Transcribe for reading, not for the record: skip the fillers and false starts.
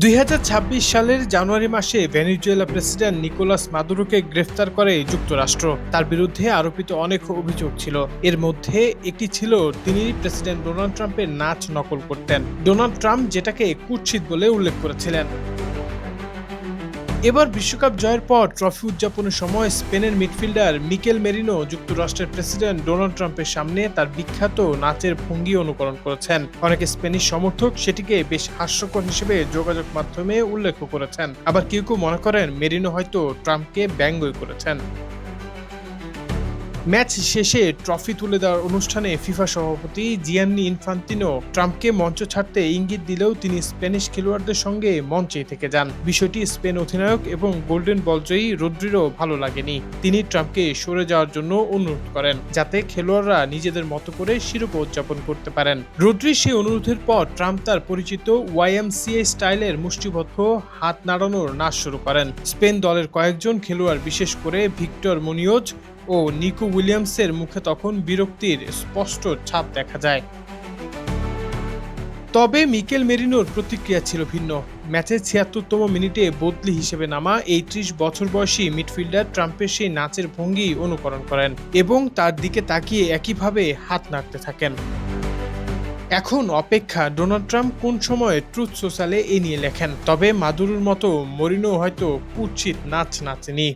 ২০২৬ সালের জানুয়ারি মাসে Venezuela president Nicolas মাদুরোকে গ্রেফতার করে যুক্তরাষ্ট্র। তার বিরুদ্ধে আরোপিত অনেক অভিযোগ ছিল। এর মধ্যে একটি ছিল তিনি প্রেসিডেন্ট ডোনাল্ড ট্রাম্পের নাচ নকল করতেন। ডোনাল্ড ট্রাম্প যেটাকে কুৎসিত বলে উল্লেখ করেছিলেন। এবার বিশ্বকাপ জয়ের পর ট্রফি উদযাপনের সময় স্পেনের মিডফিল্ডার মিকেল মেরিনো যুক্তরাষ্ট্রের প্রেসিডেন্ট ডোনাল্ড ট্রাম্পের সামনে তার বিখ্যাত নাচের ভঙ্গি অনুকরণ করেছেন। অনেক স্প্যানিশ সমর্থক সেটিকে বেশ হাস্যকর হিসেবে যোগাযোগ মাধ্যমে উল্লেখ করেছেন। আবার কেউ কেউ মনে করেন মেরিনো হয়তো ট্রাম্পকে ব্যঙ্গই করেছেন। ম্যাচ শেষে ট্রফি তুলে দেওয়ার অনুষ্ঠানে ফিফা সভাপতি জিয়ান্নি ইনফান্তিনো ট্রাম্পকে মঞ্চ ছাড়তে ইঙ্গিত দিলেও তিনি স্প্যানিশ খেলোয়াড়দের সঙ্গে মঞ্চেই থেকে যান। বিষয়টি স্পেন অধিনায়ক এবং গোল্ডেন বলজয়ী রদ্রিরও ভালো লাগেনি। তিনি ট্রাম্পকে সরে যাওয়ার জন্য অনুরোধ করেন, যাতে খেলোয়াড়রা নিজেদের মতো করে শিরোপা উদযাপন করতে পারেন। রদ্রির সেই অনুরোধের পর ট্রাম্প তার পরিচিত YMCA স্টাইলের মুষ্টিবদ্ধ হাত নাড়ানোর নাচ শুরু করেন। স্পেন দলের কয়েকজন খেলোয়াড়, বিশেষ করে ভিক্টর মুনিওজ ও নিকো উইলিয়ামসের মুখে তখন বিরক্তির স্পষ্ট ছাপ দেখা যায়। তবে মিকেল মেরিনোর প্রতিক্রিয়া ছিল ভিন্ন। ম্যাচের ৭৬তম মিনিটে বদলি হিসেবে নামা এই ৩০ বছর বয়সী মিডফিল্ডার ট্রাম্পের সেই নাচের ভঙ্গি অনুকরণ করেন এবং তার দিকে তাকিয়ে একইভাবে হাত নাড়তে থাকেন। এখন অপেক্ষা ডোনাল্ড ট্রাম্প কোন সময়ে ট্রুথ সোশ্যালে এ নিয়ে লেখেন। তবে মাদুরোর মতো মরিনো হয়তো কুৎসিত নাচ নাচেনি।